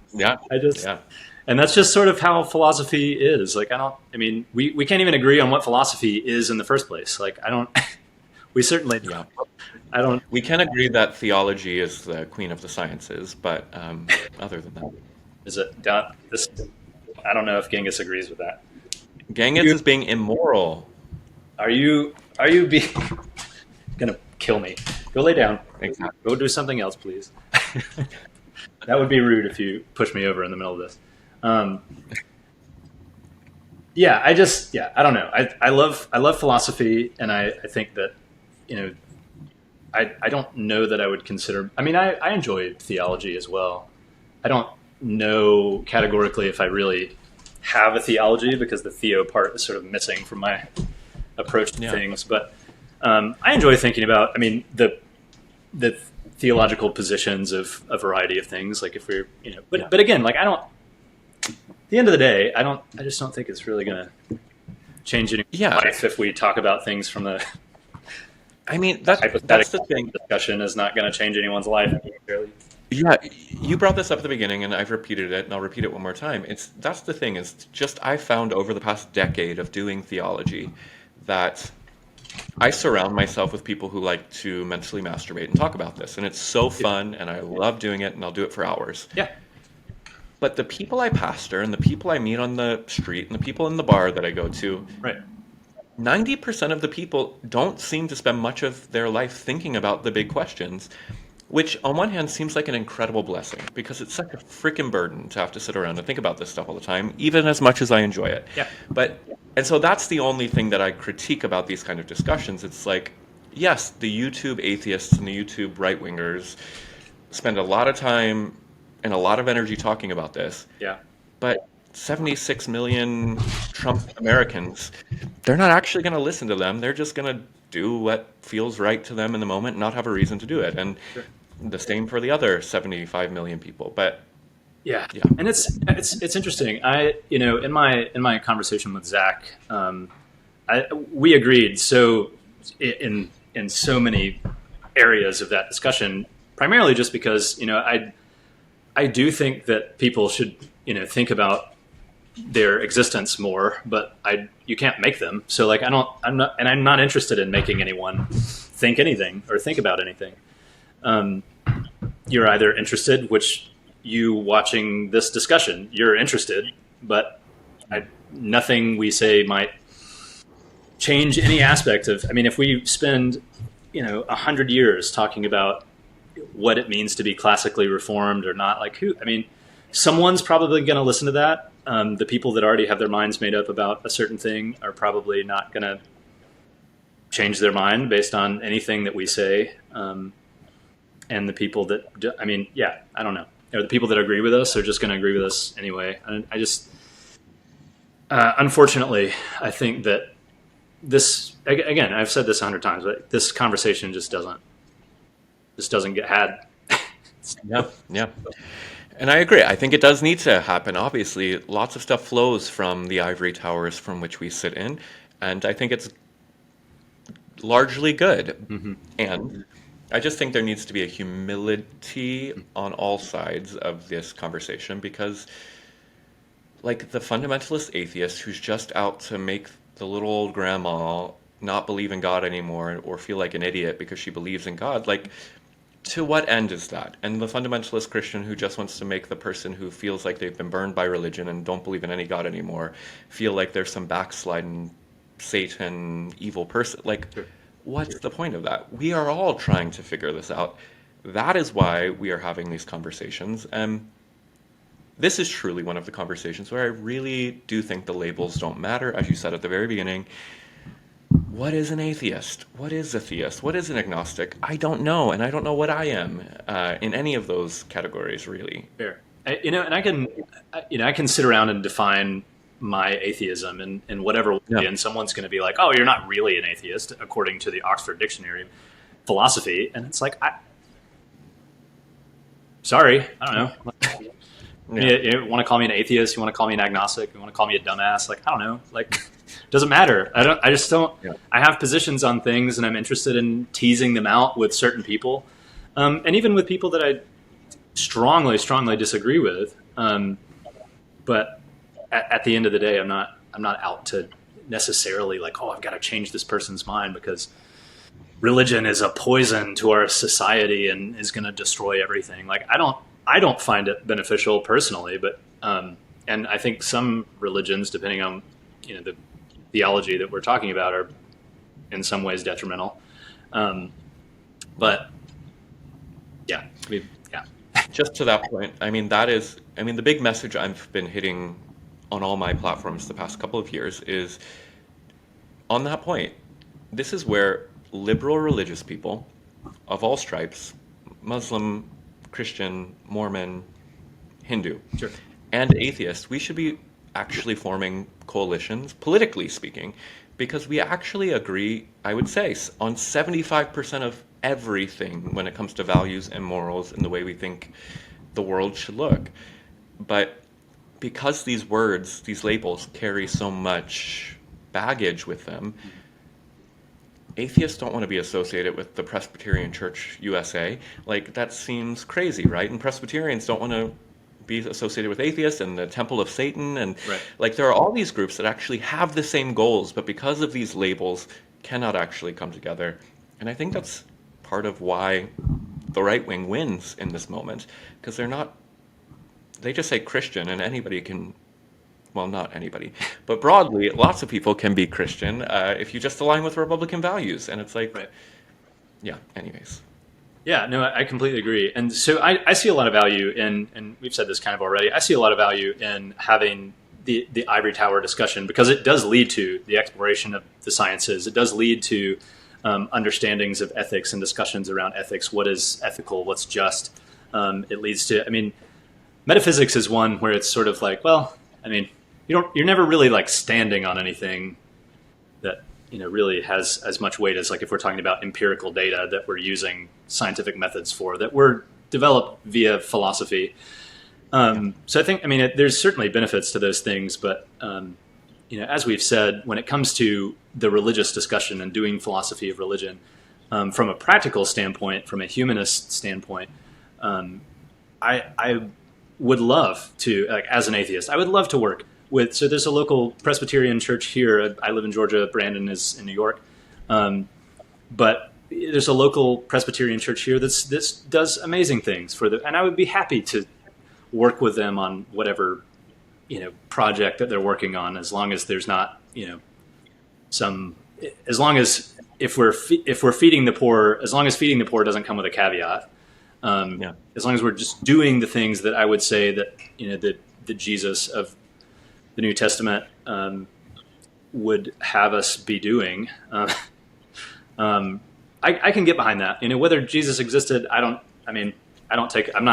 and that's just sort of how philosophy is. Like, we can't even agree on what philosophy is in the first place. Like, we certainly don't. We can agree that theology is the queen of the sciences, but other than that. Is it this? I don't know if Genghis agrees with that. Genghis is being immoral. Are you gonna kill me? Go lay down. Exactly. Go do something else, please. That would be rude if you push me over in the middle of this. I don't know. I love philosophy, and I think that I don't know that I would consider. I mean, I enjoy theology as well. I don't know categorically if I really have a theology, because the theo part is sort of missing from my approach to things. But I enjoy thinking about, the theological positions of a variety of things. Like, if we're, but again, like, at the end of the day, I just don't think it's really going to change anyone's life if we talk about things from the. That's the thing. Discussion is not going to change anyone's life. Yeah, you brought this up at the beginning, and I've repeated it, and I'll repeat it one more time. That's the thing, is just I found over the past decade of doing theology that I surround myself with people who like to mentally masturbate and talk about this, and it's so fun, and I love doing it, and I'll do it for hours. Yeah. But the people I pastor, and the people I meet on the street, and the people in the bar that I go to, right. 90% of the people don't seem to spend much of their life thinking about the big questions. Which, on one hand, seems like an incredible blessing, because it's such a freaking burden to have to sit around and think about this stuff all the time, even as much as I enjoy it. Yeah. And so that's the only thing that I critique about these kind of discussions. It's like, yes, the YouTube atheists and the YouTube right-wingers spend a lot of time and a lot of energy talking about this. Yeah. But 76 million Trump Americans, they're not actually going to listen to them. They're just going to do what feels right to them in the moment and not have a reason to do it. And the same for the other 75 million people. But and it's interesting. In my conversation with Zach, we agreed so in so many areas of that discussion, primarily just because I do think that people should think about their existence more, but you can't make them. So like I'm not interested in making anyone think anything or think about anything. You're either interested, which you watching this discussion, you're interested, but nothing we say might change any aspect of. If we spend 100 years talking about what it means to be classically reformed or not, like someone's probably going to listen to that. The people that already have their minds made up about a certain thing are probably not going to change their mind based on anything that we say. And the people that, I don't know. Or the people that agree with us are just going to agree with us anyway. And I just, unfortunately, I think that this, again, I've said this 100 times, but this conversation just doesn't get had. Yeah, yeah. And I agree. I think it does need to happen. Obviously, lots of stuff flows from the ivory towers from which we sit in, and I think it's largely good. Hmm. And I just think there needs to be a humility on all sides of this conversation because, like, the fundamentalist atheist who's just out to make the little old grandma not believe in God anymore or feel like an idiot because she believes in God, like, to what end is that? And the fundamentalist Christian who just wants to make the person who feels like they've been burned by religion and don't believe in any God anymore feel like there's some backsliding Satan evil person. Like, Sure. what's the point of that? We are all trying to figure this out. That is why we are having these conversations. And this is truly one of the conversations where I really do think the labels don't matter. As you said at the very beginning, what is an atheist? What is a theist? What is an agnostic? I don't know, and I don't know what I am in any of those categories, really. Fair. And I can sit around and define my atheism in whatever way, Yeah. and someone's going to be like, "Oh, you're not really an atheist," according to the Oxford Dictionary of Philosophy, and it's like, sorry, I don't know. Yeah. You want to call me an atheist? You want to call me an agnostic? You want to call me a dumbass? Like, I don't know. Like, doesn't matter. I just don't. Yeah. I have positions on things, and I'm interested in teasing them out with certain people, and even with people that I strongly disagree with. But at the end of the day, I'm not out to necessarily like, oh, I've got to change this person's mind because religion is a poison to our society and is going to destroy everything. Like, I don't find it beneficial personally, but and I think some religions, depending on the theology that we're talking about, are in some ways detrimental. But yeah, yeah. Just to that point, I mean, the big message I've been hitting on all my platforms the past couple of years is on that point. This is where liberal religious people of all stripes, Muslim, Christian, Mormon, Hindu, Sure. and atheists, we should be actually forming coalitions, politically speaking, because we actually agree, I would say, on 75% of everything when it comes to values and morals and the way we think the world should look. But because these words, these labels, carry so much baggage with them, atheists don't want to be associated with the Presbyterian Church USA. Like, that seems crazy, right? And Presbyterians don't want to be associated with atheists and the Temple of Satan. And Right. like, there are all these groups that actually have the same goals, but because of these labels, cannot actually come together. And I think that's part of why the right wing wins in this moment, because they just say Christian, and anybody can, well, not anybody, but broadly, lots of people can be Christian if you just align with Republican values. And it's like, Right. yeah, anyways. Yeah, no, I completely agree. And so I see a lot of value in, and we've said this kind of already, I see a lot of value in having the ivory tower discussion because it does lead to the exploration of the sciences. It does lead to understandings of ethics and discussions around ethics. What is ethical? What's just? It leads to, metaphysics is one where it's sort of like, well, you're never really like standing on anything that really has as much weight as like if we're talking about empirical data that we're using scientific methods for that were developed via philosophy. So I think there's certainly benefits to those things, but as we've said, when it comes to the religious discussion and doing philosophy of religion, from a practical standpoint, from a humanist standpoint, I would love to, like, as an atheist, I would love to work with. So there's a local Presbyterian church here. I live in Georgia. Brandon is in New York, but there's a local Presbyterian church here that does amazing things and I would be happy to work with them on whatever project that they're working on, as long as there's not as long as if we're feeding the poor, as long as feeding the poor doesn't come with a caveat. As long as we're just doing the things that I would say that the Jesus of the New Testament would have us be doing, I can get behind that. Whether Jesus existed, I'm not a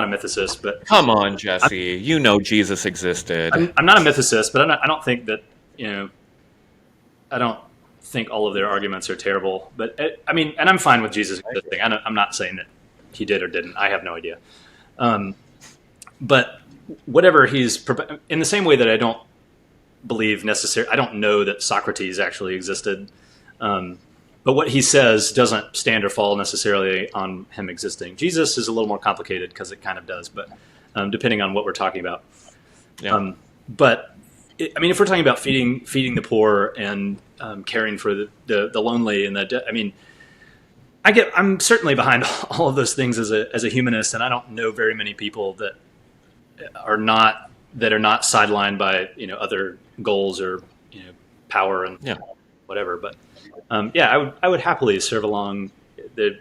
mythicist, but Come on, Jesse. Jesus existed. I'm not a mythicist, but I don't think that I don't think all of their arguments are terrible. But and I'm fine with Jesus existing. I'm not saying that he did or didn't. I have no idea. But whatever in the same way that I don't I don't know that Socrates actually existed. But what he says doesn't stand or fall necessarily on him existing. Jesus is a little more complicated because it kind of does, but depending on what we're talking about. Yeah. If we're talking about feeding the poor and caring for the lonely and I'm certainly behind all of those things as a humanist, and I don't know very many people that are not sidelined by other goals or power and whatever. But I would happily serve along the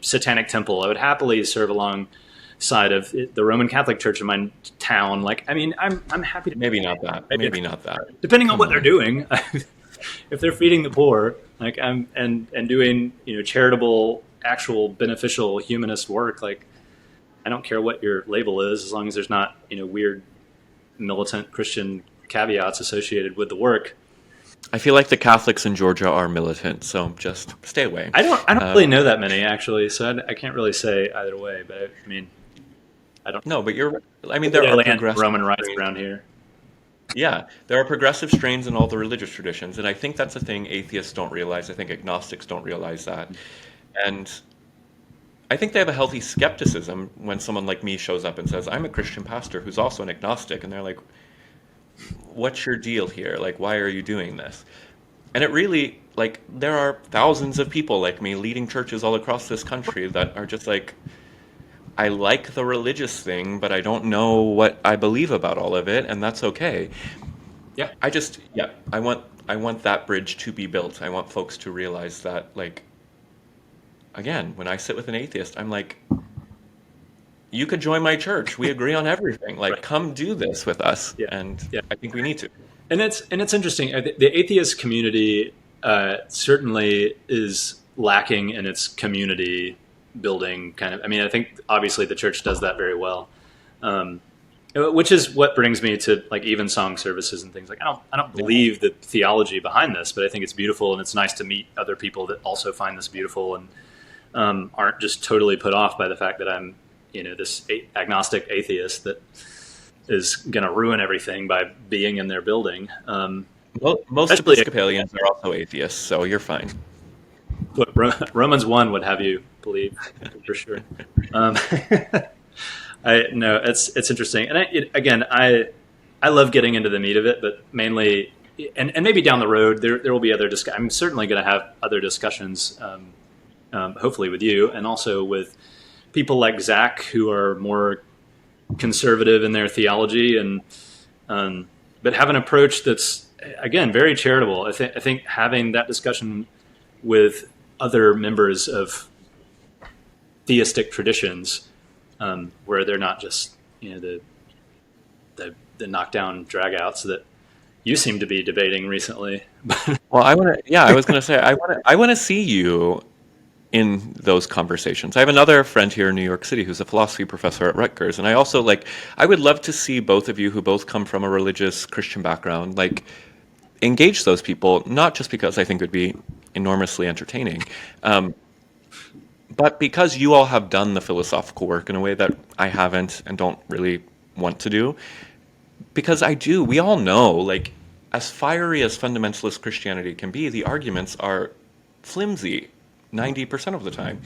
Satanic Temple. I would happily serve alongside of the Roman Catholic Church in my town. I'm happy to. Maybe not that. Maybe not that. Depending on what they're doing, if they're feeding the poor, and doing charitable, actual beneficial humanist work, I don't care what your label is, as long as there's not weird militant Christian caveats associated with the work. I feel like the Catholics in Georgia are militant, so just stay away. I don't really know that many, actually, so I can't really say either way. But I don't. No, but there are progressive Roman rights around here. Yeah, there are progressive strains in all the religious traditions, and I think that's a thing atheists don't realize. I think agnostics don't realize that, and I think they have a healthy skepticism when someone like me shows up and says, "I'm a Christian pastor who's also an agnostic," and they're like, what's your deal here? Why are you doing this? And it really, there are thousands of people like me leading churches all across this country that are just I like the religious thing, but I don't know what I believe about all of it, and that's okay. Yeah. I want that bridge to be built. I want folks to realize that, again, when I sit with an atheist, I'm like, you could join my church. We agree on everything. Right. Come do this with us. Yeah. And I think we need to. And it's interesting. The atheist community certainly is lacking in its community building kind of. I think obviously the church does that very well, which is what brings me to evensong services and things. I don't believe the theology behind this, but I think it's beautiful, and it's nice to meet other people that also find this beautiful and aren't just totally put off by the fact that I'm this agnostic atheist that is going to ruin everything by being in their building. Most Episcopalians are also atheists, so you're fine. But Romans 1 would have you believe, for sure. It's interesting. And I love getting into the meat of it, but mainly, and maybe down the road, there will be other discussions. I'm certainly going to have other discussions, hopefully with you, and also with people like Zach, who are more conservative in their theology, but have an approach that's, again, very charitable. I think having that discussion with other members of theistic traditions, where they're not just the knockdown dragouts that you seem to be debating recently. Well, I was going to say, I want to see you in those conversations. I have another friend here in New York City who's a philosophy professor at Rutgers, and I also I would love to see both of you who both come from a religious Christian background engage those people, not just because I think it would be enormously entertaining, but because you all have done the philosophical work in a way that I haven't and don't really want to do. Because we all know, as fiery as fundamentalist Christianity can be, the arguments are flimsy 90% of the time.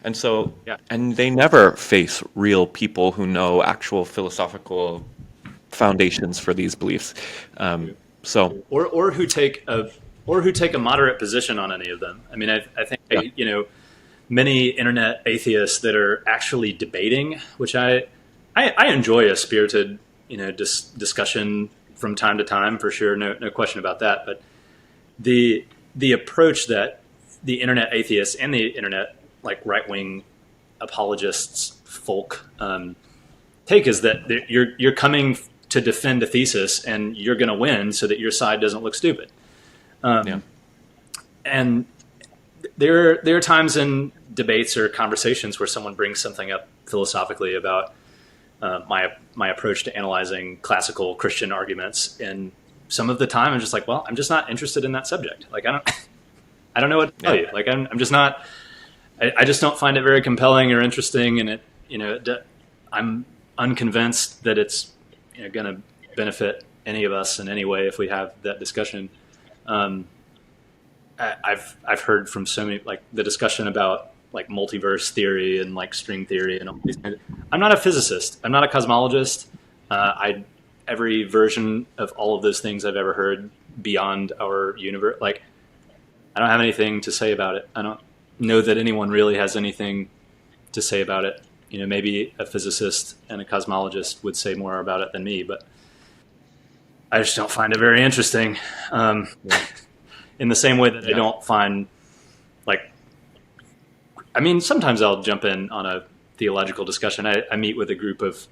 And so, and they never face real people who know actual philosophical foundations for these beliefs. Or who take a moderate position on any of them. I think many internet atheists that are actually debating, which I enjoy a spirited discussion from time to time, for sure, no question about that. But the approach that the internet atheists and the internet right-wing apologists folk take is that you're coming to defend a thesis and you're going to win so that your side doesn't look stupid. And there are times in debates or conversations where someone brings something up philosophically about my approach to analyzing classical Christian arguments, and some of the time I'm just I'm just not interested in that subject. I don't know what to tell you. I'm just not. I just don't find it very compelling or interesting, and I'm unconvinced that it's going to benefit any of us in any way if we have that discussion. I've heard from so many, like the discussion about like multiverse theory and like string theory and all these things. I'm not a physicist. I'm not a cosmologist. Every version of all of those things I've ever heard beyond our universe, like I don't have anything to say about it. I don't know that anyone really has anything to say about it. Maybe a physicist and a cosmologist would say more about it than me, but I just don't find it very interesting. In the same way that I don't find, sometimes I'll jump in on a theological discussion. I meet with a group of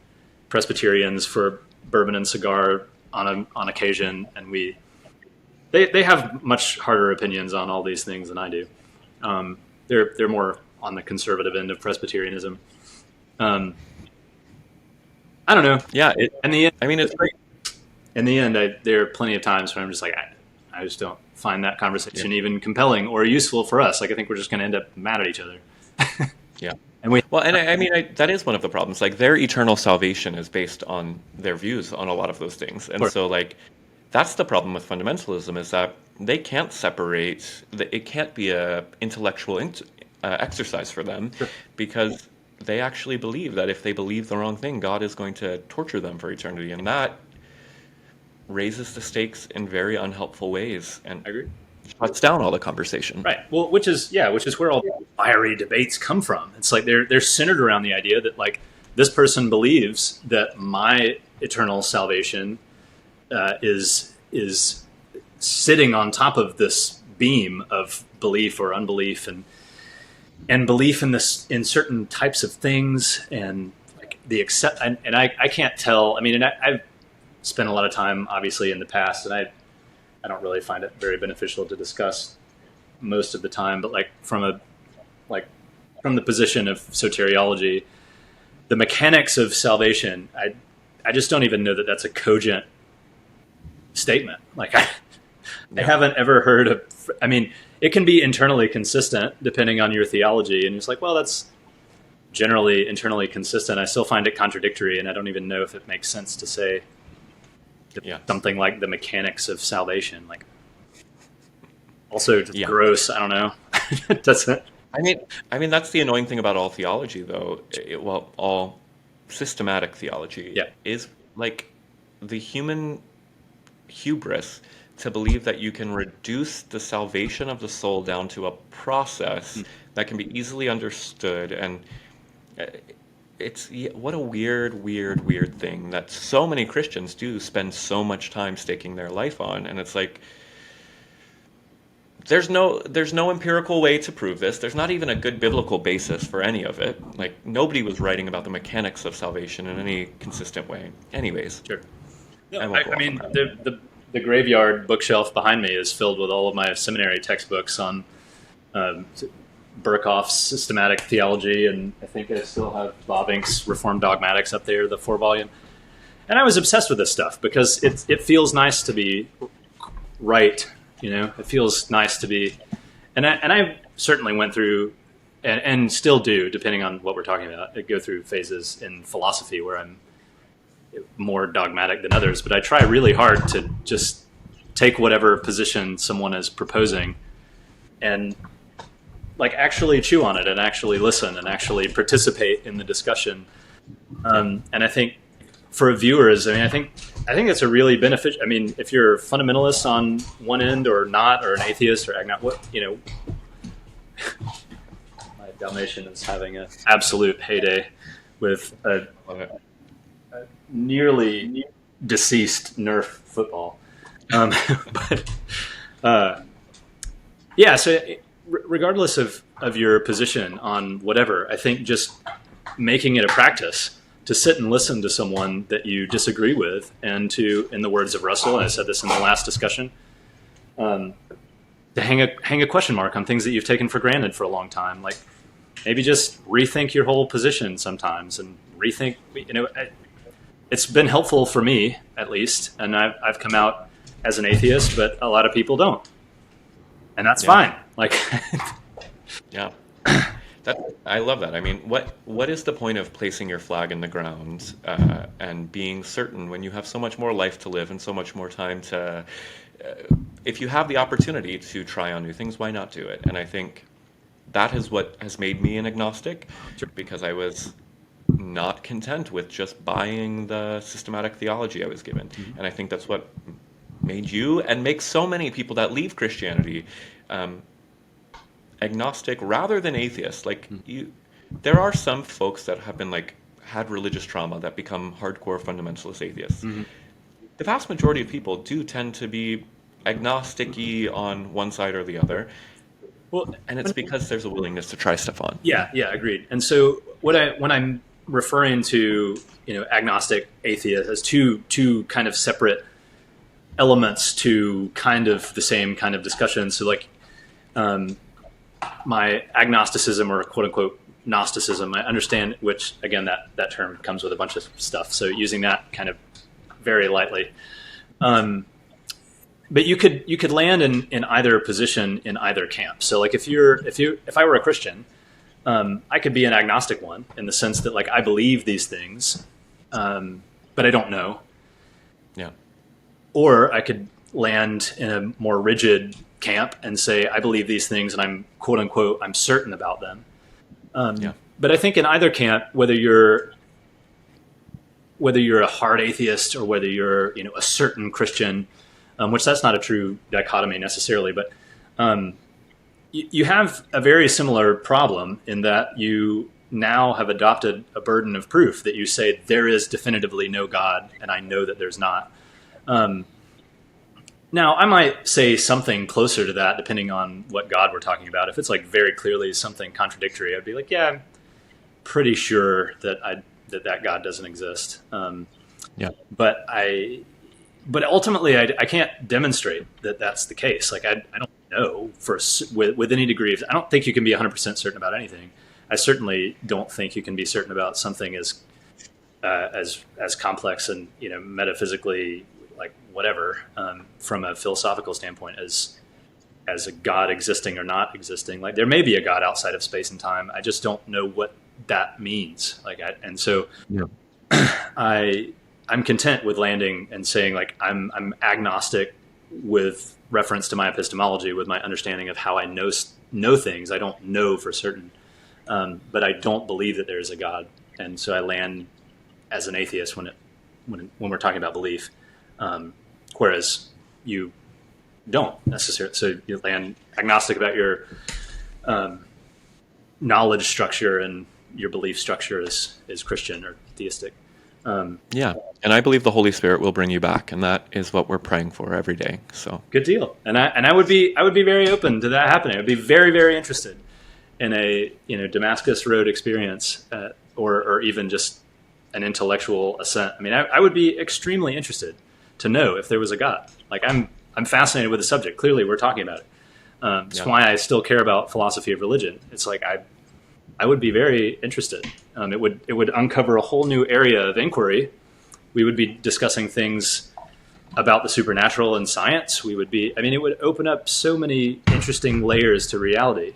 Presbyterians for bourbon and cigar on occasion, and they have much harder opinions on all these things than I do. They're more on the conservative end of Presbyterianism. I don't know. Yeah. It's great. In the end, there are plenty of times when I'm just like, I just don't find that conversation even compelling or useful for us. Like, I think we're just going to end up mad at each other. Yeah. That is one of the problems. Like, their eternal salvation is based on their views on a lot of those things. And so, like, that's the problem with fundamentalism, is that they can't separate, it can't be a intellectual exercise for them, because they actually believe that if they believe the wrong thing, God is going to torture them for eternity. And that raises the stakes in very unhelpful ways, and I agree. Shuts down all the conversation. Right. Well, which is where all the fiery debates come from. It's like they're centered around the idea that, like, this person believes that my eternal salvation is sitting on top of this beam of belief or unbelief, and belief in certain types of things, and like I can't tell. I mean, and I've spent a lot of time, obviously, in the past, and I don't really find it very beneficial to discuss most of the time. But from the position of soteriology, the mechanics of salvation, I just don't even know that that's a cogent statement. Like I haven't ever heard of. I mean, it can be internally consistent depending on your theology, and it's like, well, that's generally internally consistent. I still find it contradictory, and I don't even know if it makes sense to say something like the mechanics of salvation. Like, also just gross. I don't know. It doesn't. I mean, that's the annoying thing about all theology, though. All systematic theology is like the human hubris to believe that you can reduce the salvation of the soul down to a process that can be easily understood. And what a weird thing that so many Christians do spend so much time staking their life on. And it's like, there's no empirical way to prove this. There's not even a good biblical basis for any of it. Like, nobody was writing about the mechanics of salvation in any consistent way. Anyways. Sure. No, I mean, the graveyard bookshelf behind me is filled with all of my seminary textbooks on Berkhoff's systematic theology, and I think I still have Bavinck's Reformed Dogmatics up there, the 4-volume. And I was obsessed with this stuff because it feels nice to be right, It feels nice to be, and I certainly went through, and still do, depending on what we're talking about. I go through phases in philosophy where I'm more dogmatic than others, but I try really hard to just take whatever position someone is proposing and actually chew on it and actually listen and actually participate in the discussion. And I think for viewers, I think it's a really beneficial. I mean, if you're a fundamentalist on one end or not, or an atheist or agnostic, my Dalmatian is having an absolute heyday with a nearly deceased Nerf football. So regardless of your position on whatever, I think just making it a practice to sit and listen to someone that you disagree with, and to, in the words of Russell, and I said this in the last discussion, to hang a question mark on things that you've taken for granted for a long time. Like, maybe just rethink your whole position sometimes, and rethink, it's been helpful for me, at least, and I've come out as an atheist, but a lot of people don't, and that's fine. Like, I love that. I mean, what is the point of placing your flag in the ground and being certain when you have so much more life to live and so much more time to, if you have the opportunity to try on new things, why not do it? And I think that is what has made me an agnostic, because I was not content with just buying the systematic theology I was given. And I think that's what made you and makes so many people that leave Christianity agnostic rather than atheist. Like there are some folks that have been like had religious trauma that become hardcore fundamentalist atheists. The vast majority of people do tend to be agnostic-y on one side or the other. Well, and it's because there's a willingness to try stuff on. Yeah, agreed. And so when I'm referring to, agnostic, atheist as two kind of separate elements to kind of the same kind of discussion. So like my agnosticism or quote unquote Gnosticism, I understand, which again, that term comes with a bunch of stuff. So using that kind of very lightly. But you could land in either position in either camp. So like if I were a Christian, I could be an agnostic one in the sense that like I believe these things, but I don't know. Yeah. Or I could land in a more rigid camp and say I believe these things and I'm quote unquote I'm certain about them. But I think in either camp, whether you're a hard atheist or whether you're a certain Christian, which that's not a true dichotomy necessarily, but you have a very similar problem in that you now have adopted a burden of proof that you say there is definitively no God, and I know that there's not. Now, I might say something closer to that depending on what God we're talking about. If it's like very clearly something contradictory, I'd be like, yeah, I'm pretty sure that that God doesn't exist. But ultimately, I can't demonstrate that that's the case. Like I don't know with any degree of. I don't think you can be 100% certain about anything. I certainly don't think you can be certain about something as complex and metaphysically like whatever from a philosophical standpoint as a God existing or not existing. Like there may be a God outside of space and time. I just don't know what that means. I'm content with landing and saying like I'm agnostic with reference to my epistemology, with my understanding of how I know things. I don't know for certain, but I don't believe that there is a God, and so I land as an atheist when we're talking about belief, whereas you don't necessarily. So you land agnostic about your knowledge structure, and your belief structure is Christian or theistic. And I believe the Holy Spirit will bring you back, and that is what we're praying for every day. So good deal. And I would be very open to that happening. I'd be very, very interested in a Damascus Road experience, or even just an intellectual ascent. I mean, I would be extremely interested to know if there was a God. Like I'm fascinated with the subject. Clearly, we're talking about it. That's why I still care about philosophy of religion. It's like I would be very interested. It would uncover a whole new area of inquiry. We would be discussing things about the supernatural and science. It would open up so many interesting layers to reality.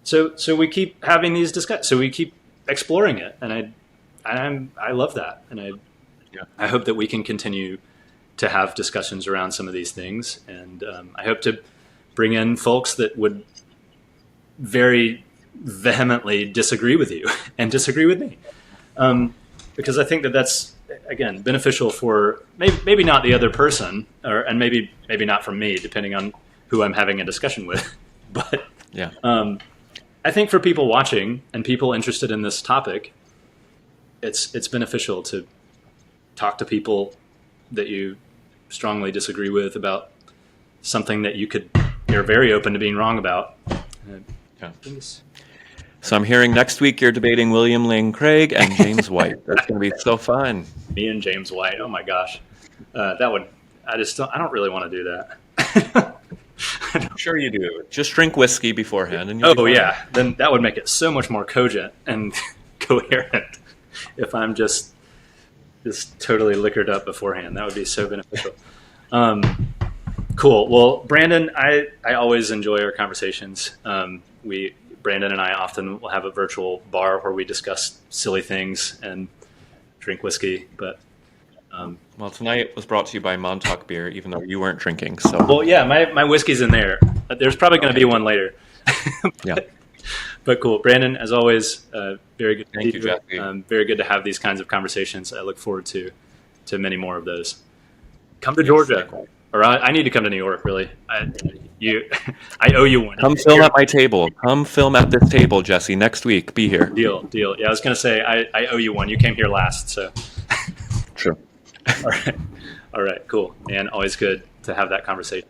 So we keep having these discussions. So we keep exploring it, and I love that, and I hope that we can continue to have discussions around some of these things, and I hope to bring in folks that would very vehemently disagree with you and disagree with me, because I think that that's again beneficial for maybe not the other person, and maybe not from me, depending on who I'm having a discussion with, but I think for people watching and people interested in this topic, it's beneficial to talk to people that you strongly disagree with about something that you're very open to being wrong about. So I'm hearing next week you're debating William Lane Craig and James White. That's going to be so fun. Me and James White. Oh my gosh. I don't really want to do that. Sure you do. Just drink whiskey beforehand. And then that would make it so much more cogent and coherent if I'm just totally liquored up beforehand. That would be so beneficial. Cool. Well, Brandon, I always enjoy our conversations. Brandon and I often will have a virtual bar where we discuss silly things and drink whiskey. But well, tonight was brought to you by Montauk Beer, even though you weren't drinking. So, well, yeah, my whiskey's in there. There's probably going to be one later. yeah. But cool, Brandon. As always, very good. Thank you, Jesse. Very good to have these kinds of conversations. I look forward to many more of those. Come to Georgia, or I need to come to New York. Really, I owe you one. Come film at my table. Come film at this table, Jesse. Next week, be here. Deal. Yeah, I was going to say I owe you one. You came here last, so. True. All right. Cool. And always good to have that conversation.